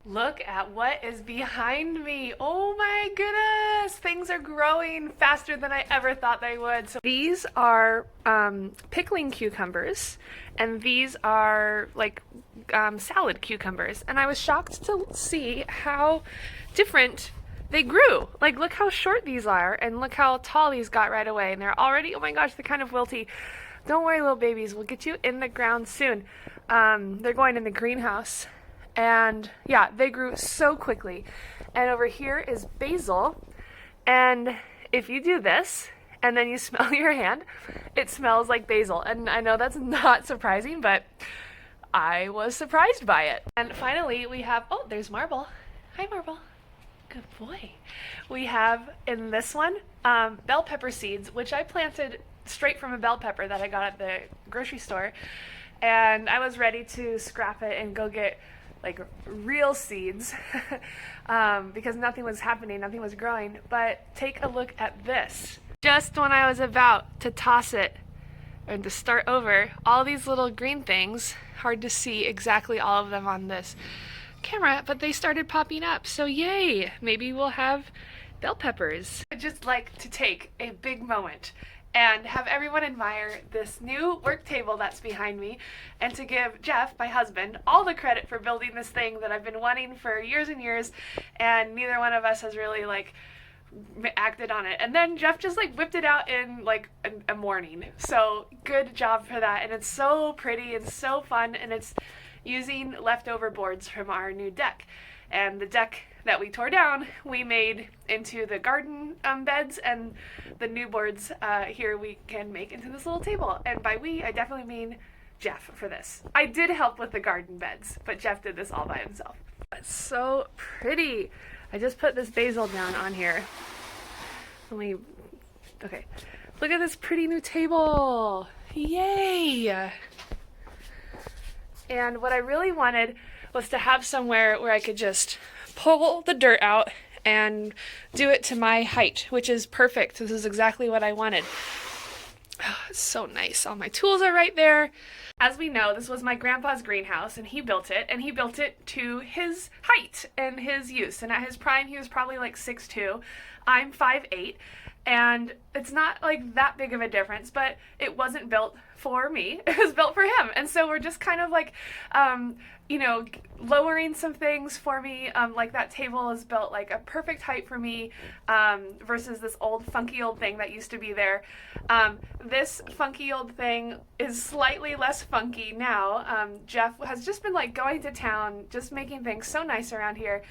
Look at what is behind me. Oh my goodness. Things are growing faster than I ever thought they would. So these are pickling cucumbers, and these are like salad cucumbers. And I was shocked to see how different they grew. Like, look how short these are, and look how tall these got right away. And they're already, oh my gosh, they're kind of wilty. Don't worry, little babies. We'll get you in the ground soon. They're going in the greenhouse. And yeah, they grew so quickly. And over here is basil. And if you do this and then you smell your hand, it smells like basil. And I know that's not surprising, but I was surprised by it. And finally, we have, oh, there's Marble. Hi, Marble. Good boy. We have in this one bell pepper seeds, which I planted straight from a bell pepper that I got at the grocery store. And I was ready to scrap it and go get like real seeds because nothing was happening, nothing was growing. But take a look at this. Just when I was about to toss it and to start over, all these little green things, hard to see exactly all of them on this camera, but they started popping up. So yay, maybe we'll have bell peppers. I'd just like to take a big moment and have everyone admire this new work table that's behind me, and to give Jeff, my husband, all the credit for building this thing that I've been wanting for years and years, and neither one of us has really like acted on it. And then Jeff just like whipped it out in like a morning. So good job for that. And it's so pretty and so fun, and it's using leftover boards from our new deck. And the deck that we tore down, we made into the garden beds, and the new boards here we can make into this little table. And by we, I definitely mean Jeff for this. I did help with the garden beds, but Jeff did this all by himself. It's so pretty. I just put this basil down on here. Okay. Look at this pretty new table. Yay! And what I really wanted was to have somewhere where I could just pull the dirt out and do it to my height, which is perfect. This is exactly what I wanted. Oh, it's so nice. All my tools are right there. As we know, this was my grandpa's greenhouse, and he built it to his height and his use. And at his prime, he was probably like 6'2". I'm 5'8", and it's not like that big of a difference, but it wasn't built for me. It was built for him. And so we're just kind of like, lowering some things for me. Like that table is built like a perfect height for me, versus this old funky old thing that used to be there. This funky old thing is slightly less funky now. Jeff has just been like going to town, just making things so nice around here.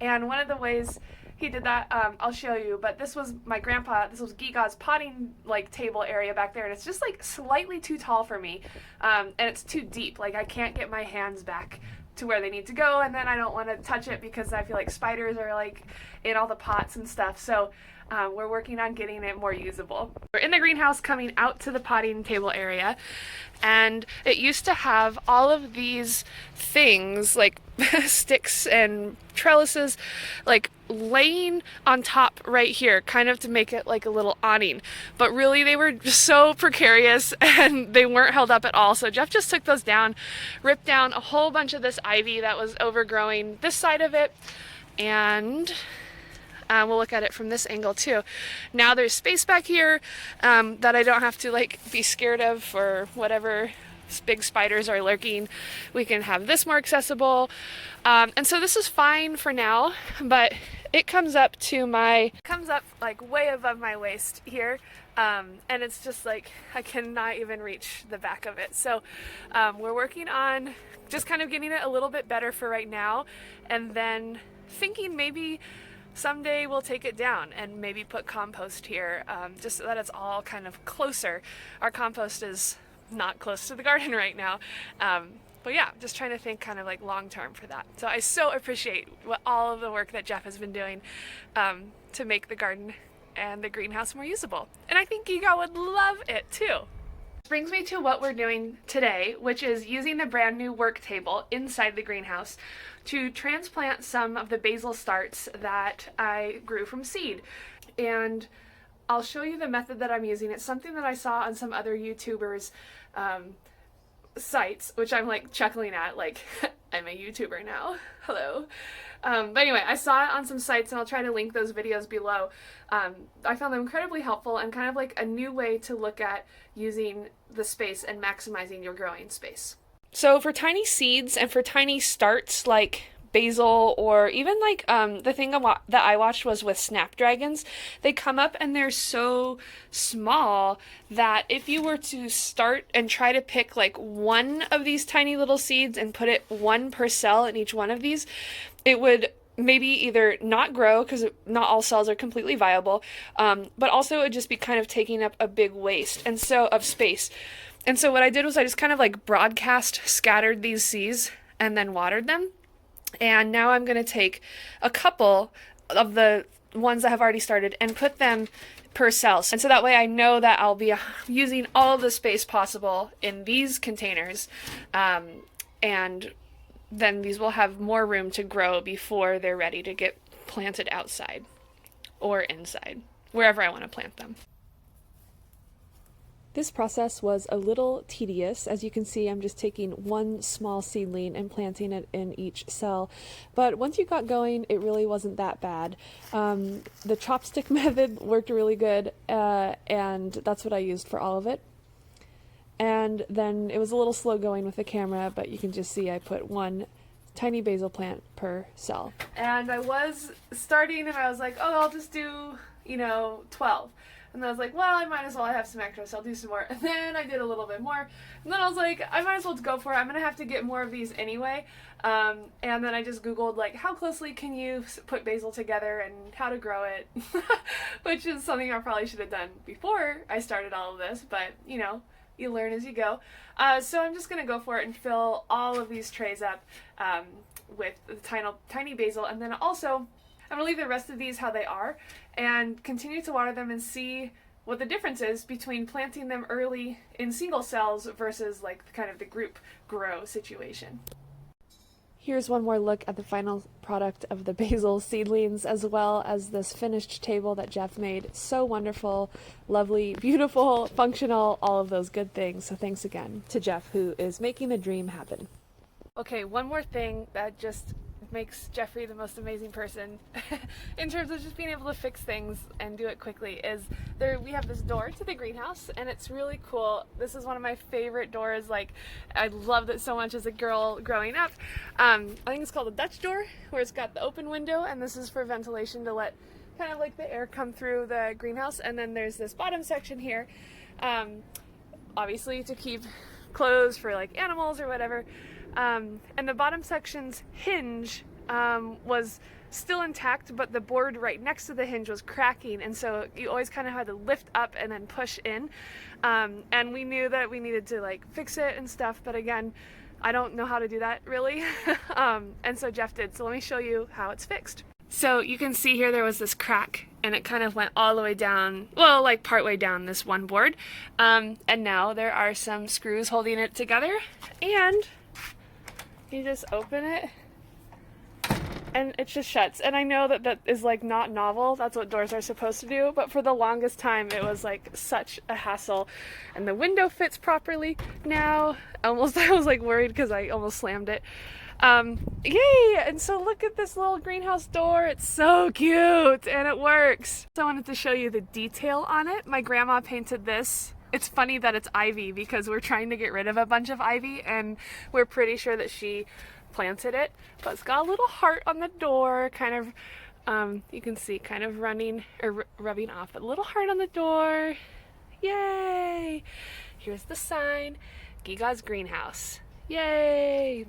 And one of the ways he did that, I'll show you, but this was my grandpa, this was Geegaw's potting like table area back there, and it's just like slightly too tall for me, and it's too deep. Like I can't get my hands back to where they need to go, and then I don't want to touch it because I feel like spiders are like in all the pots and stuff. So we're working on getting it more usable. We're in the greenhouse coming out to the potting table area, and it used to have all of these things like sticks and trellises like laying on top right here, kind of to make it like a little awning, but really they were just so precarious and they weren't held up at all. So Jeff just took those down, ripped down a whole bunch of this ivy that was overgrowing this side of it, and we'll look at it from this angle too. Now there's space back here that I don't have to like be scared of for whatever big spiders are lurking. We can have this more accessible. And so this is fine for now, but it comes up like way above my waist here. And it's just like, I cannot even reach the back of it. So we're working on just kind of getting it a little bit better for right now. And then thinking maybe someday we'll take it down and maybe put compost here, just so that it's all kind of closer. Our compost is not close to the garden right now. But yeah, just trying to think kind of like long term for that. So I so appreciate all of the work that Jeff has been doing to make the garden and the greenhouse more usable. And I think Geegaw would love it too. This brings me to what we're doing today, which is using the brand new work table inside the greenhouse to transplant some of the basil starts that I grew from seed. And I'll show you the method that I'm using. It's something that I saw on some other YouTubers' sites, which I'm like chuckling at, like I'm a YouTuber now. Hello. But anyway, I saw it on some sites and I'll try to link those videos below. I found them incredibly helpful and kind of like a new way to look at using the space and maximizing your growing space. So for tiny seeds and for tiny starts like basil, or even like the thing that I watched was with snapdragons. They come up and they're so small that if you were to start and try to pick like one of these tiny little seeds and put it one per cell in each one of these, it would maybe either not grow because not all cells are completely viable, but also it would just be kind of taking up a big waste and so of space. And so what I did was I just kind of like broadcast scattered these seeds and then watered them. And now I'm going to take a couple of the ones that have already started and put them per cell. And so that way I know that I'll be using all of the space possible in these containers. And then these will have more room to grow before they're ready to get planted outside or inside, wherever I want to plant them. This process was a little tedious. As you can see, I'm just taking one small seedling and planting it in each cell. But once you got going, it really wasn't that bad. The chopstick method worked really good, and that's what I used for all of it. And then it was a little slow going with the camera, but you can just see I put one tiny basil plant per cell. And I was starting and I was like, oh, I'll just do, 12. And then I was like, well, I might as well have some extra, so I'll do some more. And then I did a little bit more. And then I was like, I might as well go for it. I'm going to have to get more of these anyway. And then I just Googled, like, how closely can you put basil together and how to grow it, which is something I probably should have done before I started all of this. But, you learn as you go. So I'm just going to go for it and fill all of these trays up with the tiny basil. And then also, I'm going to leave the rest of these how they are and continue to water them and see what the difference is between planting them early in single cells versus like kind of the group grow situation. Here's one more look at the final product of the basil seedlings, as well as this finished table that Jeff made. So wonderful, lovely, beautiful, functional, all of those good things. So thanks again to Jeff, who is making the dream happen. Okay, one more thing that just makes Jeffrey the most amazing person in terms of just being able to fix things and do it quickly is we have this door to the greenhouse, and it's really cool. This is one of my favorite doors. Like, I loved it so much as a girl growing up. I think it's called a Dutch door, where it's got the open window, and this is for ventilation to let kind of like the air come through the greenhouse. And then there's this bottom section here, obviously to keep clothes for like animals or whatever. And the bottom section's hinge was still intact, but the board right next to the hinge was cracking, and so you always kind of had to lift up and then push in. And we knew that we needed to like fix it and stuff, but again, I don't know how to do that really. And so Jeff did, so let me show you how it's fixed. So you can see here there was this crack, and it kind of went all the way down, well, like partway down this one board. And now there are some screws holding it together, and you just open it and it just shuts. And I know that is like not novel, that's what doors are supposed to do, but for the longest time it was like such a hassle. And the window fits properly now. I was like worried because I almost slammed it. Yay! And so look at this little greenhouse door. It's so cute and it works. So I wanted to show you the detail on it. My grandma painted this. It's funny that it's ivy because we're trying to get rid of a bunch of ivy, and we're pretty sure that she planted it. But it's got a little heart on the door, kind of, you can see, kind of running or rubbing off, but a little heart on the door. Yay! Here's the sign, Geegaw's greenhouse. Yay!